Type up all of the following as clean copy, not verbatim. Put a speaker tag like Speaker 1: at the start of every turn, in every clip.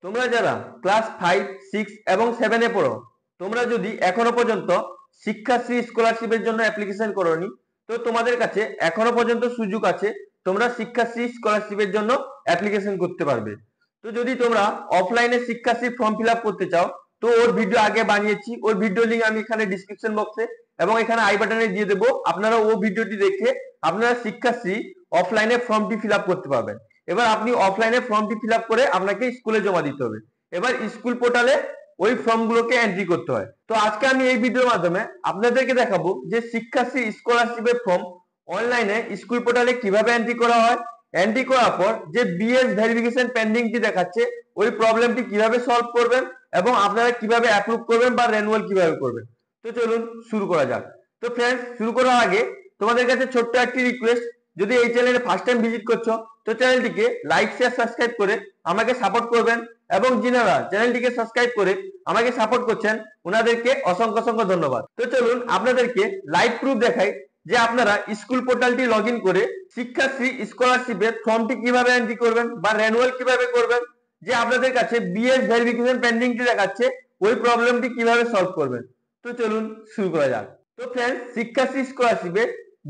Speaker 1: তোমরা যারা ক্লাস 5, 6 এবং 7 এ পড়ো, তোমরা যদি এখনো পর্যন্ত শিক্ষাশ্রী স্কলারশিপের জন্য অ্যাপ্লিকেশন করোনি, তো তোমাদের কাছে এখনো পর্যন্ত সুযোগ আছে, তোমরা শিক্ষাশ্রী স্কলারশিপের জন্য অ্যাপ্লিকেশন করতে পারবে। তো যদি তোমরা অফলাইনে শিক্ষাশ্রী ফর্ম ফিল আপ করতে চাও, তো ওর ভিডিও আগে বানিয়েছি, ওর ভিডিও লিঙ্ক আমি এখানে ডিসক্রিপশন বক্সে এবং এখানে আই বাটনে দিয়ে দেবো। আপনারা ও ভিডিওটি দেখে আপনারা শিক্ষাশ্রী অফলাইনে ফর্মটি ফিল আপ করতে পারবেন। এবার আপনি অফলাইনে ফর্মটি ফিল আপ করে আপনাকে স্কুলে জমা দিতে হবে। এবার স্কুল পোর্টালে ওই ফর্মগুলোকে এন্ট্রি করতে হয়। তো আজকে আমি এই ভিডিওর মাধ্যমে আপনাদেরকে দেখাবো যে শিক্ষাশ্রী স্কলারশিপের ফর্ম অনলাইনে স্কুল পোর্টালে কিভাবে এন্ট্রি করা হয়, এন্ট্রি করার পর যে বিএস ভেরিফিকেশন পেন্ডিংটি দেখাচ্ছে ওই প্রবলেমটি কিভাবে সলভ করবেন এবং আপনারা কিভাবে অ্যাপ্রুভ করবেন বা রেনুয়াল কিভাবে করবেন। তো চলুন শুরু করা যাক। তো ফ্রেন্ডস, শুরু করার আগে তোমাদের কাছে ছোট্ট একটি রিকোয়েস্ট, যদি এই চ্যানেলে ফার্স্ট টাইম ভিজিট করছো তো চ্যানেলটিকে লাইক শেয়ার সাবস্ক্রাইব করে আমাকে সাপোর্ট করবেন এবং যিনারা চ্যানেলটিকে সাবস্ক্রাইব করে আমাকে সাপোর্ট করছেন ওনাদেরকে অসংখ্য অসংখ্য ধন্যবাদ। তো চলুন আপনাদেরকে লাইভ প্রুফ দেখাই যে আপনারা স্কুল পোর্টালটি লগ ইন করে শিক্ষাশ্রী স্কলারশিপের ফর্মটি কিভাবে এন্ট্রি করবেন বা রেনুয়াল কিভাবে করবেন, যে আপনাদের কাছে বিএস ভেরিফিকেশন পেন্ডিংটি দেখাচ্ছে ওই প্রবলেমটি কিভাবে সলভ করবেন। তো চলুন শুরু করা যাক। তো ফ্রেন্ডস, শিক্ষাশ্রী স্কলারশিপে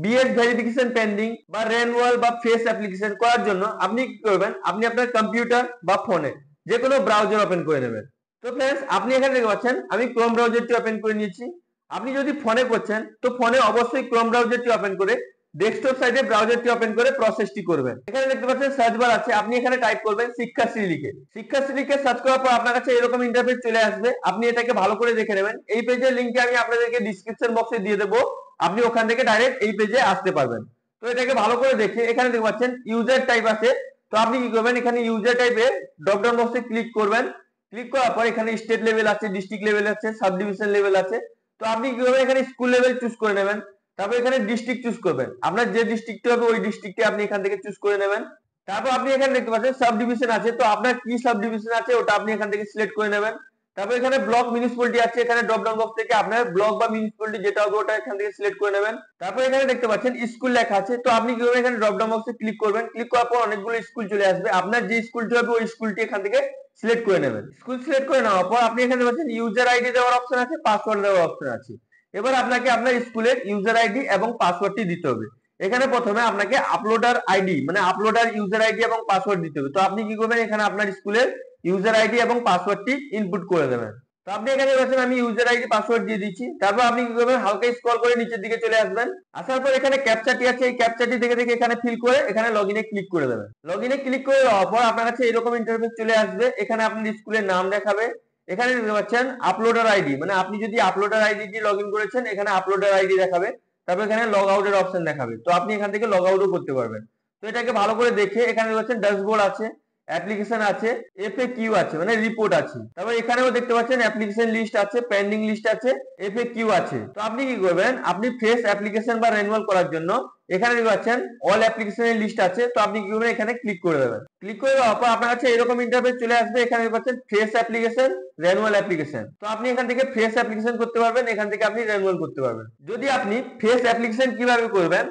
Speaker 1: বিএস ভেরিফিকেশন পেন্ডিং বা রেনুয়াল বা ফেস অ্যাপ্লিকেশন করার জন্য আপনি কি করবেন, আপনি আপনার কম্পিউটার বা ফোনে যে কোনো ব্রাউজার ওপেন করে নেবেন। তো ফ্রেন্ডস, আপনি এখানে দেখতে পাচ্ছেন আমি ক্রোম ব্রাউজারটি ওপেন করে নিয়েছি। আপনি যদি ফোনে করছেন তো ফোনে অবশ্যই ক্রোম ব্রাউজারটি ওপেন করে ডেস্কটপ সাইডে ব্রাউজারটি ওপেন করে প্রসেসটি করবেন। এখানে দেখতে পাচ্ছেন সার্চ বার আছে, আপনি এখানে টাইপ করবেন শিক্ষাশ্রী লিখে। শিক্ষাশ্রী লিখে সার্চ করার পর আপনার কাছে এরকম ইন্টারফেস চলে আসবে। আপনি এটাকে ভালো করে দেখে নেবেন। এই পেজের লিংকটি আমি আপনাদেরকে ডিসক্রিপশন বক্সে দিয়ে দেবো, আপনি ওখান থেকে ডাইরেক্ট এই পেজে আসতে পারবেন। তো এটাকে ভালো করে দেখে এখানে দেখতে পাচ্ছেন ইউজার টাইপ আছে। তো আপনি কি করবেন, এখানে ইউজার টাইপে ড্রপডাউন বক্সে ক্লিক করবেন। ক্লিক করার পর এখানে স্টেট লেভেল আছে, ডিস্ট্রিক্ট লেভেল আছে, সাব ডিভিশন লেভেল আছে। তো আপনি কি করবেন, এখানে স্কুল লেভেল চুজ করে নেবেন। তারপর এখানে ডিস্ট্রিক্ট চুজ করবেন, আপনার যে ডিস্ট্রিক্ট হবে ওই ডিস্ট্রিক্টে আপনি এখান থেকে চুজ করে নেবেন। তারপর আপনি এখানে দেখতে পাচ্ছেন সাব ডিভিশন আছে, তো আপনার কি সাব ডিভিশন আছে ওটা আপনি এখান থেকে সিলেক্ট করে নেবেন। তারপর এখানে ব্লক মিউনিসিপালিটি আছে, এখানে ড্রপ ডাউন বক্স থেকে আপনার ব্লক বা মিউনিসিপালিটি যেটা হবে ওটা এখান থেকে সিলেক্ট করে নেবেন। তারপর এখানে দেখতে পাচ্ছেন স্কুল লেখা আছে, তো আপনি কি করবেন, এখানে ড্রপ ডাউন বক্সে ক্লিক করবেন। ক্লিক করার পর অনেকগুলো স্কুল চলে আসবে, আপনার যে স্কুলটি হবে ওই স্কুলটি এখান থেকে সিলেক্ট করে নেবেন। স্কুল সিলেক্ট করে নেওয়ার পর আপনি এখানে পাচ্ছেন ইউজার আইডি দেওয়ার অপশন আছে, পাসওয়ার্ড দেওয়ার অপশন আছে। এবার আপনাকে আপনার স্কুলের ইউজার আইডি এবং পাসওয়ার্ডটি দিতে হবে। এখানে প্রথমে আপনাকে আপলোডার আইডি মানে আপলোডার ইউজার আইডি এবং পাসওয়ার্ড দিতে হবে। তো আপনি কি করবেন, এখানে আপনার স্কুলের ইউজার আইডি এবং পাসওয়ার্ডটি ইনপুট করে দেবেন। তো আপনি এখানে দেখছেন আমি ইউজার আইডি পাসওয়ার্ড দিয়ে দিচ্ছি। তারপর আপনি কি করবেন, হালকা স্ক্রল করে নিচের দিকে চলে আসবেন। আসার পর এখানে ক্যাপচাটি আছে, এই ক্যাপচাটি দেখে দেখে এখানে ফিল করে এখানে লগইনে ক্লিক করে দেবেন। লগইনে ক্লিক করে দেওয়ার পর আপনার কাছে এরকম ইন্টারফেস চলে আসবে। এখানে আপনার স্কুলের নাম দেখাবে, এখানে দেখতে পাচ্ছেন আপলোডার আইডি মানে আপনি যদি আপলোডার আইডি দিয়ে লগইন করেছেন এখানে আপলোডার আইডি দেখাবে। তারপর এখানে লগ আউটের অপশন দেখাবে, তো আপনি এখান থেকে লগ আউটও করতে পারবেন। তো এটাকে ভালো করে দেখে এখানে দেখতে পাচ্ছেন ড্যাশবোর্ড আছে, অ্যাপ্লিকেশন আছে, এফএকিউ আছে মানে রিপোর্ট আছে। তারপর এখানেও দেখতে পাচ্ছেন অ্যাপ্লিকেশন লিস্ট আছে, পেন্ডিং লিস্ট আছে, এফএকিউ আছে। তো আপনি কি করবেন, আপনি ফ্রেশ অ্যাপ্লিকেশন বা রেনুয়াল করার জন্য এখানে দেখতে পাচ্ছেন অল অ্যাপ্লিকেশনের লিস্ট আছে, তো আপনি কি করবেন, এখানে ক্লিক করে দেবেন। ক্লিক করে দেওয়ার পর আপনার কাছে এরকম ইন্টারফেস চলে আসবে। এখানে দেখতে পাচ্ছেন ফ্রেশ অ্যাপ্লিকেশন, রেনুয়াল অ্যাপ্লিকেশন। তো আপনি এখান থেকে ফ্রেশ অ্যাপ্লিকেশন করতে পারবেন, এখান থেকে আপনি রেনুয়াল করতে পারবেন। যদি আপনি ফ্রেশ অ্যাপ্লিকেশন কিভাবে করবেন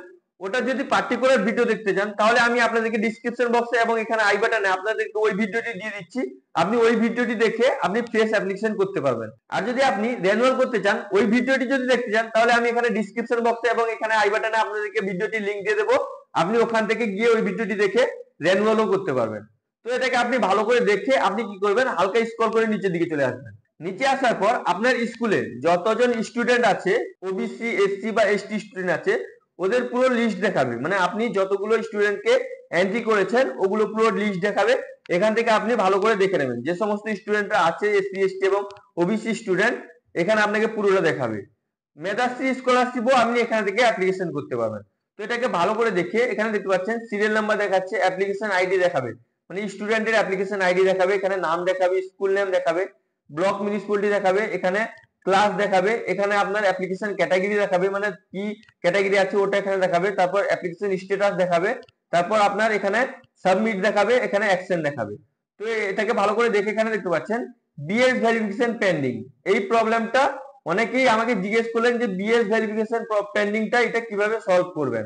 Speaker 1: ওটা যদি পার্টিকুলার ভিডিও দেখতে চান তাহলে আমি আপনাদেরকে ডিসক্রিপশন বক্সে এবং এখানে আই বাটনে আপনাদেরকে ওই ভিডিওটি দিয়ে দিচ্ছি, আপনি ওই ভিডিওটি দেখে আপনি ফ্রেশ অ্যাপ্লিকেশন করতে পারবেন। আর যদি আপনি রেনুয়াল করতে চান ওই ভিডিওটি যদি দেখতে চান তাহলে আমি এখানে ডিসক্রিপশন বক্সে এবং এখানে আই বাটনে আপনাদেরকে ভিডিওটি লিংক দিয়ে দেবো, আপনি ওখান থেকে গিয়ে ওই ভিডিওটি দেখে রেনুয়ালও করতে পারবেন। তো এটাকে আপনি ভালো করে দেখে আপনি কি করবেন, হালকা স্ক্রল করে নিচের দিকে চলে আসবেন। নিচে আসার পর আপনার স্কুলে যতজন স্টুডেন্ট আছে, ওবিসি, এসসি বা এসটি স্টুডেন্ট আছে ওদের পুরো লিস্ট দেখাবে, মানে আপনি যতগুলো স্টুডেন্টকে এন্ট্রি করেছেন ওগুলো পুরো লিস্ট দেখাবে। এখান থেকে আপনি ভালো করে দেখে নেবেন যে সমস্ত স্টুডেন্টরা আছে এসসি এসটি এবং ওবিসি স্টুডেন্ট, এখানে আপনাকে পুরোটা দেখাবে। মেধাশ্রী স্কলারশিপও আপনি এখান থেকে অ্যাপ্লিকেশন করতে পারবেন। তো এটাকে ভালো করে দেখে এখানে দেখতে পাচ্ছেন সিরিয়াল নাম্বার দেখাচ্ছে, অ্যাপ্লিকেশন আইডি দেখাবে মানে স্টুডেন্টের অ্যাপ্লিকেশন আইডি দেখাবে, এখানে নাম দেখাবে, স্কুল নেম দেখাবে, ব্লক মিউনিসিপালিটি দেখাবে, এখানে ক্লাস দেখাবে, এখানে আপনার অ্যাপ্লিকেশন ক্যাটাগরি দেখাবে মানে কি ক্যাটাগরি আছে ওটা এখানে দেখাবে, তারপর অ্যাপ্লিকেশন স্ট্যাটাস দেখাবে, তারপর আপনার এখানে সাবমিট দেখাবে, এখানে অ্যাকশন দেখাবে। তো এটাকে ভালো করে দেখে এখানে দেখতে পাচ্ছেন বিএস ভেরিফিকেশন পেন্ডিং। এই প্রবলেমটা অনেকেই আমাকে জিজ্ঞেস করলেন যে বিএস ভেরিফিকেশন পেন্ডিংটা এটা কিভাবে সলভ করবেন।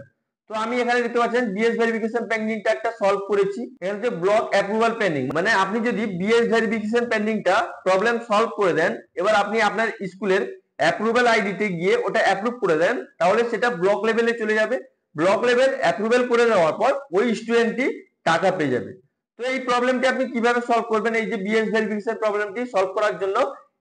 Speaker 1: তো আমি এখানে দেখতে পাচ্ছেন বিএস ভেরিফিকেশন পেন্ডিংটা একটা সলভ করেছি। এখানে যে ব্লক অ্যাপ্রুভাল পেন্ডিং, মানে আপনি যদি বিএস ভেরিফিকেশন পেন্ডিংটা প্রবলেম সলভ করে দেন, এবার আপনি আপনার স্কুলের অ্যাপ্রুভাল আইডিতে গিয়ে ওটা অ্যাপ্রুভ করে দেন, তাহলে সেটা ব্লক লেভেলে চলে যাবে। ব্লক লেভেল অ্যাপ্রুভাল করে দেওয়ার পর ওই স্টুডেন্টটি টাকা পেয়ে যাবে। তো এই প্রবলেমটি আপনি কিভাবে সলভ করবেন, এই যে বিএস ভেরিফিকেশন প্রবলেমটি সলভ করার জন্য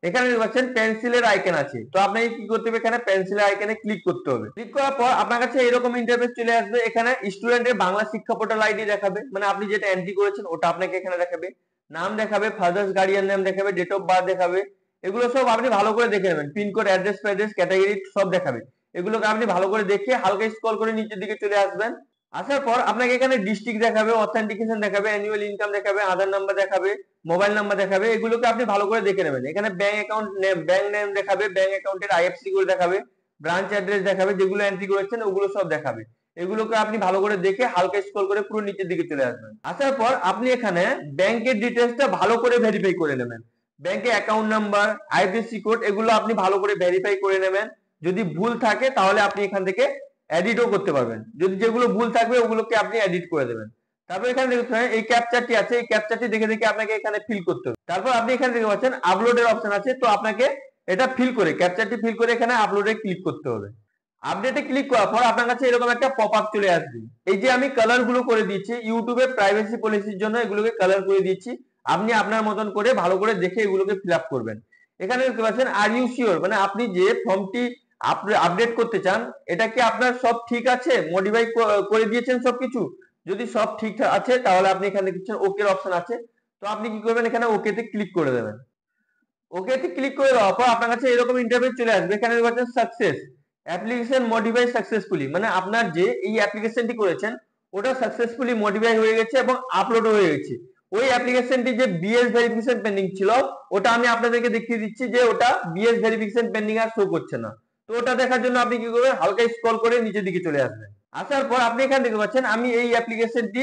Speaker 1: এখানে দেখছেন পেন্সিলের আইকন আছে। তো আপনাকে কি করতে হবে, এখানে পেন্সিলের আইকনে ক্লিক করতে হবে। ক্লিক করার পর আপনার কাছে এরকম ইন্টারফেস চলে আসবে। এখানে স্টুডেন্টের বাংলা শিক্ষা পোর্টাল আইডি দেখাবে, মানে আপনি যেটা এন্ট্রি করেছেন ওটা আপনাকে এখানে দেখাবে। নাম দেখাবে, ফাদার্স গার্ডিয়ান নাম দেখাবে, ডেট অফ বার্থ দেখাবে। এগুলো সব আপনি ভালো করে দেখে নেবেন। পিনকোড, অ্যাড্রেস, ক্যাটাগরি সব দেখাবে। এগুলোকে আপনি ভালো করে দেখে হালকা স্ক্রল করে নিচের দিকে চলে আসবেন। আসার পর আপনাকে এখানে ডিস্ট্রিক্ট দেখাবে, অথেন্টিকেশন দেখাবে, অ্যানুয়াল ইনকাম দেখাবে, আধার নাম্বার দেখাবে, মোবাইল নাম্বার দেখাবে। এগুলোকে আপনি ভালো করে দেখে নেবেন। এখানে bank account name, bank name দেখাবে, ব্যাংক অ্যাকাউন্টের আইএফএসসি কোড দেখাবে, ব্রাঞ্চ অ্যাড্রেস দেখাবে, যেগুলো এন্ট্রি করেছেন ওগুলো সব দেখাবে। এগুলোকে আপনি ভালো করে দেখে হালকা স্ক্রল করে পুরো নিচের দিকে চলে আসবেন। আসার পর আপনি এখানে ব্যাংকের ডিটেইলসটা ভালো করে ভেরিফাই করে নেবেন। ব্যাংকে অ্যাকাউন্ট নাম্বার, আইএফএসসি কোড এগুলো আপনি ভালো করে ভেরিফাই করে নেবেন। যদি ভুল থাকে তাহলে আপনি এখান থেকে এডিটও করতে পারবেন। যদি যেগুলো ভুল থাকবে ওগুলোকে আপনি এডিট করে দেবেন। তারপর এখানে দেখতে পাচ্ছেন এই ক্যাপচারটি আছে, এই ক্যাপচারটি দেখে দেখে আপনাকে এখানে ফিল করতে হবে। তারপর আপনি এখানে দেখতে পাচ্ছেন আপলোডের অপশন আছে, তো আপনাকে এটা ফিল করে, ক্যাপচারটি ফিল করে এখানে আপলোডে ক্লিক করতে হবে। আপডেটে ক্লিক করার পর আপনার কাছে এরকম একটা পপআপ চলে আসবে। এই যে আমি কালার গুলো করে দিচ্ছি, ইউটিউবে প্রাইভেসি পলিসির জন্য এগুলোকে কালার করে দিচ্ছি। আপনি আপনার মতন করে ভালো করে দেখে এগুলোকে ফিল আপ করবেন। এখানে দেখতে পাচ্ছেন আর ইউ শিওর, মানে আপনি যে ফর্মটি আপডেট করতে চান এটা কি আপনার সব ঠিক আছে, মডিফাই করে দিয়েছেন সবকিছু? যদি সব ঠিক আছে তাহলে আপনি এখানে দেখছেন ওকে অপশন আছে। তো আপনি কি করবেন, এখানে ওকে তে ক্লিক করে দেবেন। ওকে তে ক্লিক করে দেওয়ার পর আপনার কাছে এরকম ইন্টারফেস চলে আসবে। এখানে দেখছেন সাকসেস, অ্যাপ্লিকেশন মডিফাই সাকসেসফুলি, মানে আপনার যে এই অ্যাপ্লিকেশনটি করেছেন ওটা সাকসেসফুলি মডিফাই হয়ে গেছে এবং আপলোড হয়ে গেছে। ওই অ্যাপ্লিকেশনটি যে বিএস ভেরিফিকেশন পেন্ডিং ছিল ওটা আমি আপনাদেরকে দেখিয়ে দিচ্ছি যে ওটা বিএস ভেরিফিকেশন পেন্ডিং আর শো করছে না। তো ওটা দেখার জন্য আপনি কি করবেন, হালকা স্ক্রল করে নিচের দিকে চলে আসবেন। আসার পর আপনি এখানে দেখতে পাচ্ছেন আমি এই অ্যাপ্লিকেশনটি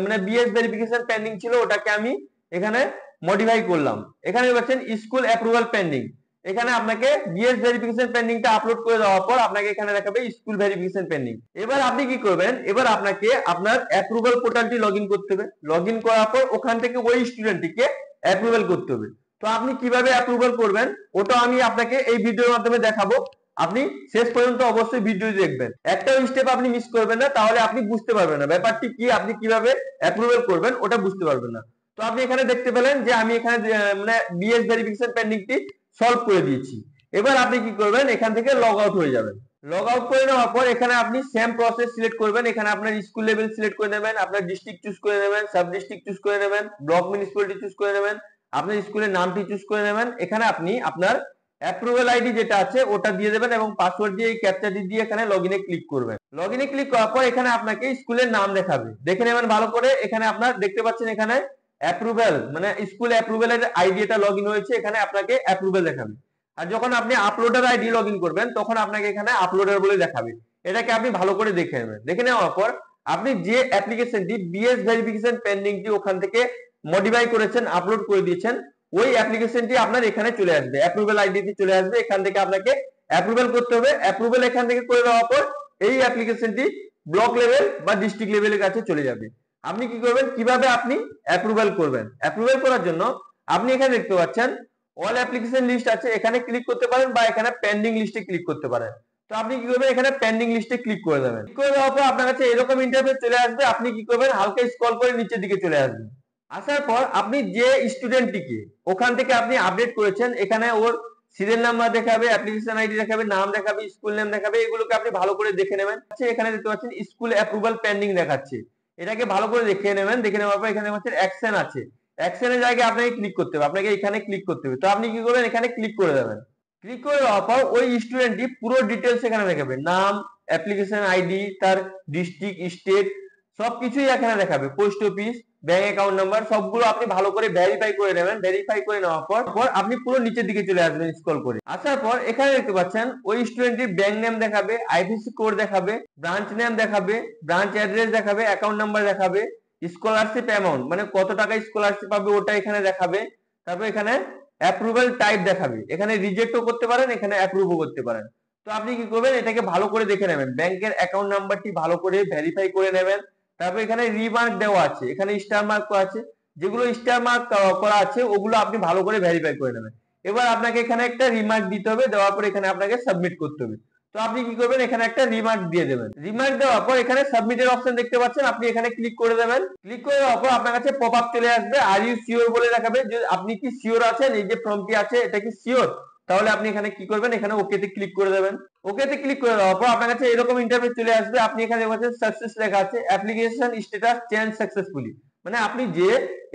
Speaker 1: মানে বিএস ভেরিফিকেশন পেন্ডিং ছিল ওটাকে আমি এখানে মডিফাই করলাম। এখানে পাচ্ছেন স্কুল অ্যাপ্রুভাল পেন্ডিং, এখানে আপনাকে বিএস ভেরিফিকেশন পেন্ডিংটা আপলোড করে দেওয়ার পর আপনাকে এখানে দেখাবে স্কুল ভেরিফিকেশন পেন্ডিং। এবার আপনি কি করবেন, এবার আপনাকে আপনার অ্যাপ্রুভাল পোর্টালটি লগইন করতে হবে। লগইন করার পর ওখান থেকে ওই স্টুডেন্টটিকে অ্যাপ্রুভাল করতে হবে। তো আপনি কিভাবে অ্যাপ্রুভাল করবেন ওটা আমি আপনাকে এই ভিডিওর মাধ্যমে দেখাবো। আপনি শেষ পর্যন্ত অবশ্যই ভিডিও দেখবেন, একটাও স্টেপ আপনি মিস করবেন না, তাহলে আপনি বুঝতে পারবেন না ব্যাপারটি কি, আপনি কিভাবে অ্যাপ্রুভাল করবেন ওটা বুঝতে পারবেন না। তো আপনি এখানে দেখতে পেলেন যে আমি এখানে মানে বিএস ভেরিফিকেশন পেন্ডিংটি সলভ করে দিয়েছি। এবার আপনি কি করবেন, এখান থেকে লগ আউট হয়ে যাবেন। লগ আউট করে নেওয়ার পর এখানে আপনি সেম প্রসেস সিলেক্ট করবেন। এখানে আপনার স্কুল লেভেল সিলেক্ট করে নেবেন, আপনার ডিস্ট্রিক্ট চুজ করে নেবেন, সাব ডিস্ট্রিক্ট চুজ করে নেবেন, ব্লক মিউনিসিপালিটি চুজ করে নেবেন, আপনার স্কুলের নামটি চুজ করে নেবেন। এখানে আপনি আপনার অ্যাপ্রুভাল আইডি যেটা আছে ওটা দিয়ে দেবেন এবং পাসওয়ার্ড দিয়ে এই ক্যাপচাটি দিয়ে এখানে লগইনে ক্লিক করবেন। লগইনে ক্লিক করার পর এখানে আপনাকে স্কুলের নাম দেখাবে, দেখে নেবেন ভালো করে। এখানে আপনার দেখতে পাচ্ছেন এখানে অ্যাপ্রুভাল, মানে স্কুল অ্যাপ্রুভালের আইডি এটা লগইন হয়েছে, এখানে আপনাকে অ্যাপ্রুভাল দেখাবে। আর যখন আপনি আপলোডার আইডি লগইন করবেন তখন আপনাকে এখানে আপলোডার বলে দেখাবে। এটাকে আপনি ভালো করে দেখে নেবেন। দেখে নেওয়ার পর আপনি যে অ্যাপ্লিকেশনটি বিএস ভেরিফিকেশন পেন্ডিংটি ওখান থেকে মডিফাই করেছেন, আপলোড করে দিয়েছেন, ওই অ্যাপ্লিকেশনটি আপনার এখানে চলে আসবে, অ্যাপ্রুভাল আইডিতে চলে আসবে। এখান থেকে আপনাকে অ্যাপ্রুভাল করতে হবে। অ্যাপ্রুভাল এখান থেকে করে দেওয়ার পর এই অ্যাপ্লিকেশনটি ব্লক লেভেল বা ডিস্ট্রিক্ট লেভেলের কাছে চলে যাবে। আপনি কি করবেন, কিভাবে আপনি অ্যাপ্রুভাল করবেন? অ্যাপ্রুভাল করার জন্য আপনি এখানে দেখতে পাচ্ছেন অল অ্যাপ্লিকেশন লিস্ট আছে, এখানে ক্লিক করতে পারেন বা এখানে পেন্ডিং লিস্টে ক্লিক করতে পারেন। তো আপনি কি করবেন, এখানে পেন্ডিং লিস্টে ক্লিক করে দেবেন। ক্লিক করে দেওয়ার পর আপনার কাছে এরকম ইন্টারফেস চলে আসবে। আপনি কি করবেন, হালকা স্ক্রল করে নিচের দিকে চলে আসবেন। আসার পর আপনি যে স্টুডেন্টটিকে ওখান থেকে আপনি আপডেট করেছেন এখানে ওর সিরিয়াল নাম্বার দেখাবে, অ্যাপ্লিকেশন আইডি দেখাবে, নাম দেখাবে, স্কুল নেম দেখাবে। এগুলোকে আপনি ভালো করে দেখে নেবেন। এখানে দেখতে পাচ্ছেন স্কুল অ্যাপ্রুভাল পেন্ডিং দেখাচ্ছে, এটাকে ভালো করে দেখে নেবেন। দেখে নেওয়ার পর এখানে পাচ্ছেন অ্যাকশন আছে, অ্যাকশনের জায়গায় আপনাকে ক্লিক করতে হবে, আপনাকে এখানে ক্লিক করতে হবে। তো আপনি কি করবেন, এখানে ক্লিক করে দেবেন। ক্লিক করে দেওয়ার পর ওই স্টুডেন্টটি পুরো ডিটেলস এখানে দেখাবে, নাম, অ্যাপ্লিকেশন আইডি, তার ডিস্ট্রিক্ট, স্টেট সবকিছুই এখানে দেখাবে, post office, bank account number সবগুলো আপনি ভালো করে ভেরিফাই করে নেবেন। ভেরিফাই করে নেওয়ার পর আপনি পুরো নিচের দিকে চলে আসবেন স্ক্রল করে। আসার পর এখানে দেখতে পাচ্ছেন ওই স্টুডেন্টটির ব্যাংক নেম দেখাবে, আইএফএসসি কোড দেখাবে, ব্রাঞ্চ নেম দেখাবে, ব্রাঞ্চ অ্যাড্রেস দেখাবে, অ্যাকাউন্ট নাম্বার দেখাবে, স্কলারশিপ অ্যামাউন্ট মানে কত টাকা স্কলারশিপ পাবে ওটা এখানে দেখাবে। তারপর এখানে অ্যাপ্রুভাল টাইপ দেখাবে, এখানে রিজেক্টও করতে পারেন, এখানে অ্যাপ্রুভও করতে পারেন। তো আপনি কি করবেন, এটাকে ভালো করে দেখে নেবেন, ব্যাংকের অ্যাকাউন্ট নাম্বারটি ভালো করে ভেরিফাই করে নেবেন। তারপর এখানে রিমার্ক দেওয়া আছে, এখানে স্টার মার্ক করা আছে, যেগুলো স্টার মার্ক করা আছে ওগুলো আপনি ভালো করে ভেরিফাই করে নেবেন। এবার আপনাকে এখানে একটা রিমার্ক দিতে হবে, দেওয়ার পর এখানে আপনাকে সাবমিট করতে হবে। তো আপনি কি করবেন, এখানে একটা রিমার্ক দিয়ে দেবেন। রিমার্ক দেওয়ার পর এখানে সাবমিটের অপশন দেখতে পাচ্ছেন, আপনি এখানে ক্লিক করে দেবেন। ক্লিক করে দেওয়ার পর আপনার কাছে পপ আপ চলে আসবে, আর ইউ শিওর বলে দেখাবে যে আপনি কি শিওর আছেন, এই যে ফর্মটি আছে এটা কি শিওর। তাহলে আপনি এখানে কি করবেন, এখানে ওকেতে ক্লিক করে দেবেন। ওকেতে ক্লিক করে দেওয়ার পর আপনার কাছে এরকম ইন্টারফেস চলে আসবে। আপনি এখানে দেখবেন সাকসেস লেখা আছে, অ্যাপ্লিকেশন স্ট্যাটাস চেঞ্জ সাকসেসফুলি, মানে আপনি যে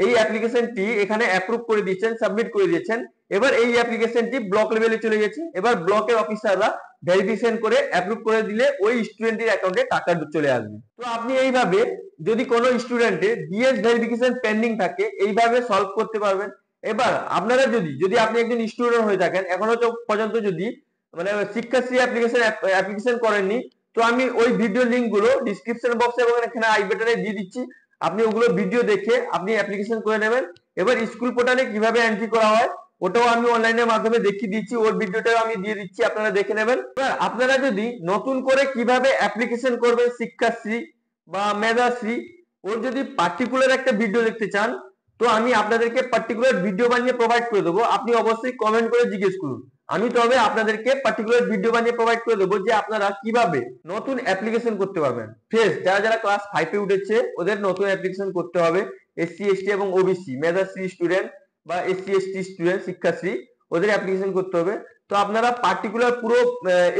Speaker 1: এই অ্যাপ্লিকেশনটি এখানে অ্যাপ্রুভ করে দিয়েছেন, সাবমিট করে দিয়েছেন। এবার এই অ্যাপ্লিকেশনটি ব্লক লেভেলে চলে গেছে। এবার ব্লকের অফিসাররা ভেরিফিকেশন করে অ্যাপ্রুভ করে দিলে ওই স্টুডেন্টের অ্যাকাউন্টে টাকা চলে আসবে। তো আপনি এইভাবে যদি কোনো স্টুডেন্টের বিএস ভেরিফিকেশন পেন্ডিং থাকে, এইভাবে সলভ করতে পারবেন। এবার আপনারা যদি আপনি একজন স্টুডেন্ট হয়ে থাকেন, এখনো পর্যন্ত যদি মানে শিক্ষাশ্রী অ্যাপ্লিকেশন করেননি, তো আমি ওই ভিডিও লিংক গুলো ডিসক্রিপশন বক্সে এবং এখানে আই বাটনে দিয়ে দিচ্ছি। আপনি ওগুলো ভিডিও দেখে আপনি অ্যাপ্লিকেশন করে নেবেন। এবার স্কুল পোর্টালে কিভাবে এন্ট্রি করা হয় ওটাও আমি অনলাইনের মাধ্যমে দেখিয়ে দিচ্ছি, ওর ভিডিওটাও আমি দিয়ে দিচ্ছি, আপনারা দেখে নেবেন। এবার আপনারা যদি নতুন করে কিভাবে অ্যাপ্লিকেশন করবেন শিক্ষাশ্রী বা মেধাশ্রী, ওর যদি পার্টিকুলার একটা ভিডিও দেখতে চান, তো আমি আপনাদেরকে পার্টিকুলার ভিডিও বানিয়ে প্রোভাইড করে দেবো। আপনি অবশ্যই কমেন্ট করে জিজ্ঞেস করুন, আমি তবে আপনাদেরকে পার্টিকুলার ভিডিও বানিয়ে প্রোভাইড করে দেবো যে আপনারা কিভাবে নতুন অ্যাপ্লিকেশন করতে পারবেন। ফ্রেশ যারা যারা ক্লাস 5 এ উঠেছে ওদের নতুন অ্যাপ্লিকেশন করতে হবে। এসসি এসটি এবং ওবিসি মেধাশ্রী স্টুডেন্ট বা এসসি এসটি স্টুডেন্ট শিক্ষাশ্রী, ওদের অ্যাপ্লিকেশন করতে হবে। তো আপনারা পার্টিকুলার পুরো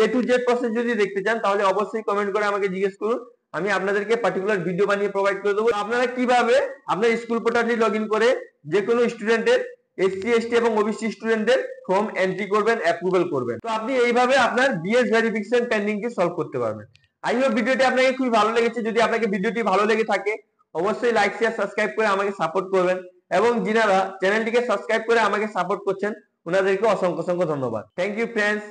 Speaker 1: এ টু জেড প্রসেস যদি দেখতে চান, তাহলে অবশ্যই কমেন্ট করে আমাকে জিজ্ঞেস করুন, আমি আপনাদেরকে পার্টিকুলার ভিডিও বানিয়ে প্রোভাইড করে দেবো। আপনারা কিভাবে আপনার স্কুল পোর্টালে লগ ইন করে যে কোনো স্টুডেন্টের এসসি এসটি এবং ওবিসি স্টুডেন্টদের ফর্ম এন্ট্রি করবেন, অ্যাপ্রুভাল করবেন। তো আপনি এইভাবে আপনার বিএস ভেরিফিকেশন পেন্ডিং কে সলভ করতে পারবেন। আই হোপ ভিডিওটি আপনাকে খুবই ভালো লেগেছে। যদি আপনাকে ভিডিওটি ভালো লেগে থাকে অবশ্যই লাইক শেয়ার সাবস্ক্রাইব করে আমাকে সাপোর্ট করবেন, এবং যিনারা চ্যানেলটিকে সাবস্ক্রাইব করে আমাকে সাপোর্ট করছেন ওনাদেরকে অসংখ্য অসংখ্য ধন্যবাদ। Thank you friends.